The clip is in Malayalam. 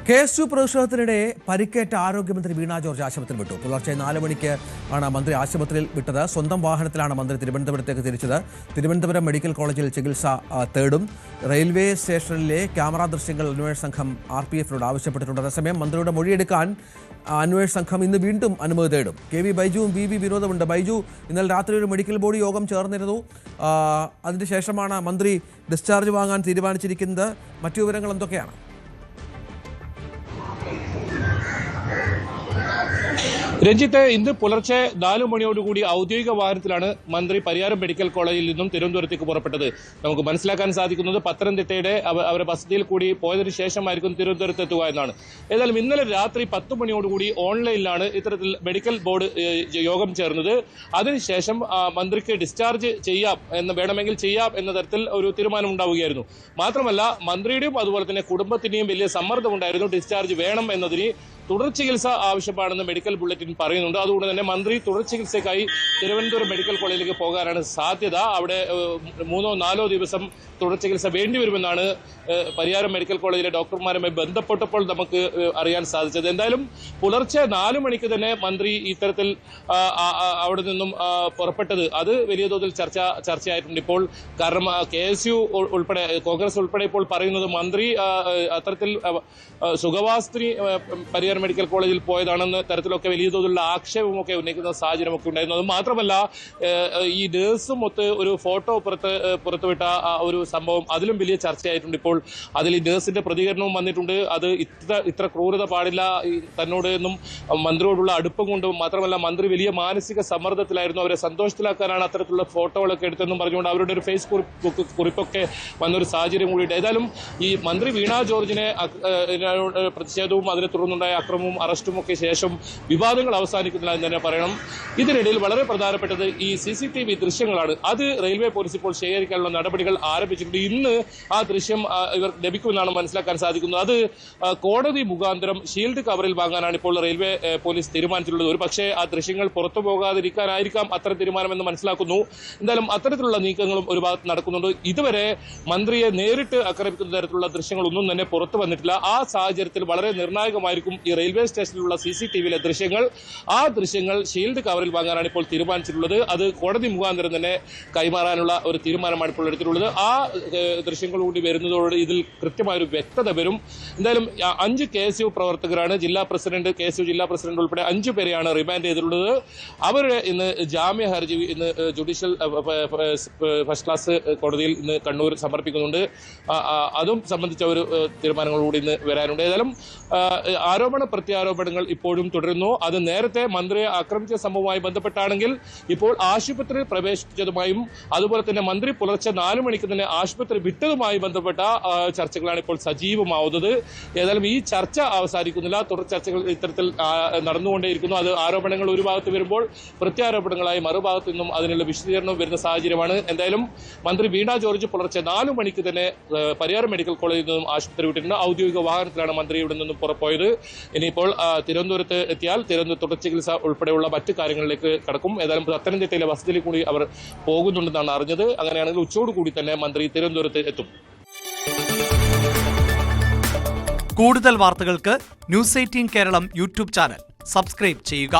KSU പ്രതിഷേധത്തിനിടെ പരിക്കേറ്റ ആരോഗ്യമന്ത്രി വീണ ജോർജ് ആശുപത്രിയിൽ വിട്ടു. പുലർച്ചെ 4 മണിക്ക് ആണ് മന്ത്രി ആശുപത്രിയിൽ വിട്ടത്. സ്വന്തം വാഹനത്തിലാണ് മന്ത്രി തിരുവനന്തപുരത്തേക്ക് തിരിച്ചത്. തിരുവനന്തപുരം മെഡിക്കൽ കോളേജിൽ ചികിത്സ തേടും. റെയിൽവേ സ്റ്റേഷനിലെ ക്യാമറ ദൃശ്യങ്ങൾ അന്വേഷണ സംഘം RPF-നോട് ആവശ്യപ്പെട്ടിട്ടുണ്ട്. അതേസമയം മന്ത്രിയുടെ മൊഴിയെടുക്കാൻ അന്വേഷണ സംഘം ഇന്ന് വീണ്ടും അനുമതി തേടും. KV ബൈജുവും VV വിനോദമുണ്ട്. ബൈജു, ഇന്നലെ രാത്രി ഒരു മെഡിക്കൽ ബോർഡ് യോഗം ചേർന്നിരുന്നു. അതിനുശേഷമാണ് മന്ത്രി ഡിസ്ചാർജ് വാങ്ങാൻ തീരുമാനിച്ചിരിക്കുന്നത്. മറ്റു വിവരങ്ങൾ എന്തൊക്കെയാണ്? രഞ്ജിത്ത്, ഇന്ന് പുലർച്ചെ 4 മണിയോടുകൂടി ഔദ്യോഗിക വാഹനത്തിലാണ് മന്ത്രി പരിയാരം മെഡിക്കൽ കോളേജിൽ നിന്നും തിരുവനന്തപുരത്തേക്ക് പുറപ്പെട്ടത്. നമുക്ക് മനസ്സിലാക്കാൻ സാധിക്കുന്നത് പത്തനംതിട്ടയുടെ അവരുടെ വസതിയിൽ കൂടി പോയതിനു ശേഷമായിരിക്കും തിരുവനന്തപുരത്ത് എത്തുക എന്നാണ്. ഏതായാലും ഇന്നലെ രാത്രി 10 മണിയോടുകൂടി ഓൺലൈനിലാണ് ഇത്തരത്തിൽ മെഡിക്കൽ ബോർഡ് യോഗം ചേർന്നത്. അതിനുശേഷം മന്ത്രിക്ക് ഡിസ്ചാർജ് വേണമെങ്കിൽ ചെയ്യാം എന്ന തരത്തിൽ ഒരു തീരുമാനം ഉണ്ടാവുകയായിരുന്നു. മാത്രമല്ല, മന്ത്രിയുടെയും അതുപോലെ തന്നെ കുടുംബത്തിന്റെയും വലിയ സമ്മർദ്ദമുണ്ടായിരുന്നു. ഡിസ്ചാർജ് വേണം എന്നതിന് തുടർ ചികിത്സ ആവശ്യമാണെന്ന് മെഡിക്കൽ ബുള്ളറ്റിൻ പറയുന്നുണ്ട്. അതുകൊണ്ട് തന്നെ മന്ത്രി തുടർ ചികിത്സയ്ക്കായി തിരുവനന്തപുരം മെഡിക്കൽ കോളേജിലേക്ക് പോകാനാണ് സാധ്യത. അവിടെ 3-4 ദിവസം തുടർ ചികിത്സ വേണ്ടിവരുമെന്നാണ് പരിയാരം മെഡിക്കൽ കോളേജിലെ ഡോക്ടർമാരുമായി ബന്ധപ്പെട്ടപ്പോൾ നമുക്ക് അറിയാൻ സാധിച്ചത്. എന്തായാലും പുലർച്ചെ 4 മണിക്ക് തന്നെ മന്ത്രി ഇത്തരത്തിൽ അവിടെ നിന്നും പുറപ്പെട്ടത് അത് വലിയ തോതിൽ ചർച്ചയായിട്ടുണ്ട് ഇപ്പോൾ. കാരണം KSU ഉൾപ്പെടെ കോൺഗ്രസ് ഉൾപ്പെടെ ഇപ്പോൾ പറയുന്നത് മന്ത്രി അത്തരത്തിൽ സുഖവാസ്ത്രി പരിയാരം മെഡിക്കൽ കോളേജിൽ പോയതാണെന്ന തരത്തിലൊക്കെ വലിയ തോതിലുള്ള ആക്ഷേപമൊക്കെ ഉന്നയിക്കുന്ന സാഹചര്യമൊക്കെ ഉണ്ടായിരുന്നു. അത് മാത്രമല്ല, ഈ നേഴ്സും ഒത്ത് ഒരു ഫോട്ടോ പുറത്തുവിട്ട ഒരു സംഭവം അതിലും വലിയ ചർച്ചയായിട്ടുണ്ട്. ഇപ്പോൾ അതിൽ ഈ നേഴ്സിന്റെ പ്രതികരണവും വന്നിട്ടുണ്ട്. അത് ഇത്ര ക്രൂരത പാടില്ല തന്നോട് എന്നും മന്ത്രിയോടുള്ള അടുപ്പം കൊണ്ടും മാത്രമല്ല മന്ത്രി വലിയ മാനസിക സമ്മർദ്ദത്തിലായിരുന്നു, അവരെ സന്തോഷത്തിലാക്കാനാണ് അത്തരത്തിലുള്ള ഫോട്ടോകളൊക്കെ എടുത്തെന്നും പറഞ്ഞുകൊണ്ട് അവരുടെ ഒരു ഫേസ്ബുക്ക് കുറിപ്പൊക്കെ വന്നൊരു സാഹചര്യം കൂടിയിട്ട്. ഏതായാലും ഈ മന്ത്രി വീണ ജോർജിനെ പ്രതിഷേധവും അതിനെ തുടർന്നുണ്ടായ അക്രമവും അറസ്റ്റും ഒക്കെ ശേഷം വിവാദങ്ങൾ അവസാനിക്കുന്നില്ല എന്ന് തന്നെ പറയണം. ഇതിനിടയിൽ വളരെ പ്രധാനപ്പെട്ടത് ഈ CCTV ദൃശ്യങ്ങളാണ്. അത് റെയിൽവേ പോലീസ് ഇപ്പോൾ ശേഖരിക്കാനുള്ള നടപടികൾ ആരംഭിച്ചിട്ടുണ്ട്. ഇന്ന് ആ ദൃശ്യം ഇവർ ലഭിക്കുമെന്നാണ് മനസ്സിലാക്കാൻ സാധിക്കുന്നത്. അത് കോടതി മുഖാന്തരം ഷീൽഡ് കവറിൽ വാങ്ങാനാണ് ഇപ്പോൾ റെയിൽവേ പോലീസ് തീരുമാനിച്ചിട്ടുള്ളത്. ഒരു പക്ഷേ ആ ദൃശ്യങ്ങൾ പുറത്തു പോകാതിരിക്കാനായിരിക്കാം അത്തരം തീരുമാനമെന്ന് മനസ്സിലാക്കുന്നു. എന്തായാലും അത്തരത്തിലുള്ള നീക്കങ്ങളും ഒരു ഭാഗത്ത് നടക്കുന്നുണ്ട്. ഇതുവരെ മന്ത്രിയെ നേരിട്ട് ആക്രമിക്കുന്ന തരത്തിലുള്ള ദൃശ്യങ്ങളൊന്നും തന്നെ പുറത്തു വന്നിട്ടില്ല. ആ സാഹചര്യത്തിൽ വളരെ നിർണായകമായിരിക്കും ഈ റെയിൽവേ സ്റ്റേഷനിലുള്ള CCTV-യിലെ ദൃശ്യങ്ങൾ. ആ ദൃശ്യങ്ങൾ ഷീൽഡ് കവറിൽ വാങ്ങാനാണ് ഇപ്പോൾ തീരുമാനിച്ചിട്ടുള്ളത്. അത് കോടതി മുഖാന്തരം തന്നെ കൈമാറാനുള്ള ഒരു തീരുമാനമാണ് ഇപ്പോൾ എടുത്തിട്ടുള്ളത്. ആ ദൃശ്യങ്ങൾ കൂടി വരുന്നതോടെ ഇതിൽ കൃത്യമായൊരു വ്യക്തത വരും. എന്തായാലും 5 KSU പ്രവർത്തകരാണ്, KSU ജില്ലാ പ്രസിഡന്റ് ഉൾപ്പെടെ 5 പേരെയാണ് റിമാൻഡ് ചെയ്തിട്ടുള്ളത്. അവരുടെ ഇന്ന് ജാമ്യ ഹർജി ഇന്ന് ജുഡീഷ്യൽ ഫസ്റ്റ് ക്ലാസ് കോടതിയിൽ ഇന്ന് കണ്ണൂർ സമർപ്പിക്കുന്നുണ്ട്. അതും സംബന്ധിച്ച ഒരു തീരുമാനങ്ങൾ കൂടി ഇന്ന് വരാനുണ്ട്. ഏതായാലും ആരോപണ പ്രത്യാരോപണങ്ങൾ ഇപ്പോഴും തുടരുന്നു. അത് നേരത്തെ മന്ത്രിയെ ആക്രമിച്ച സംഭവവുമായി ബന്ധപ്പെട്ടാണെങ്കിൽ ഇപ്പോൾ ആശുപത്രിയിൽ പ്രവേശിച്ചതുമായും അതുപോലെ തന്നെ മന്ത്രി പുലർച്ചെ 4 മണിക്ക് തന്നെ ആശുപത്രി വിട്ടതുമായി ബന്ധപ്പെട്ട ചർച്ചകളാണ് ഇപ്പോൾ സജീവമാവുന്നത്. ഏതായാലും ഈ ചർച്ച അവസാനിക്കുന്നില്ല. തുടർ ചർച്ചകൾ ഇത്തരത്തിൽ നടന്നുകൊണ്ടേയിരിക്കുന്നു. അത് ആരോപണങ്ങൾ ഒരു ഭാഗത്ത് വരുമ്പോൾ പ്രത്യാരോപണങ്ങളായി മറുഭാഗത്തു നിന്നും അതിനുള്ള വിശദീകരണം വരുന്ന സാഹചര്യമാണ്. എന്തായാലും മന്ത്രി വീണ ജോർജ് പുലർച്ചെ 4 മണിക്ക് തന്നെ പരിയാരം മെഡിക്കൽ കോളേജിൽ നിന്നും ആശുപത്രി വിട്ടിട്ടുണ്ട്. ഔദ്യോഗിക വാഹനത്തിലാണ് മന്ത്രി ഇവിടെ നിന്നും പുറപ്പോയത്. ഇനിയിപ്പോൾ തിരുവനന്തപുരത്ത് എത്തിയാൽ തിരുവനന്തപുരത്ത് തുടർ ചികിത്സ ഉൾപ്പെടെയുള്ള മറ്റു കാര്യങ്ങളിലേക്ക് കടക്കും. ഏതായാലും പത്തനംതിട്ടയിലെ വസതിയിൽ കൂടി അവർ പോകുന്നുണ്ടെന്നാണ് അറിഞ്ഞത്. അങ്ങനെയാണെങ്കിൽ ഉച്ചയോടുകൂടി തന്നെ മന്ത്രി തിരുവനന്തപുരത്ത് എത്തും. കൂടുതൽ വാർത്തകൾക്ക് News 18 Keralam YouTube channel subscribe ചെയ്യുക.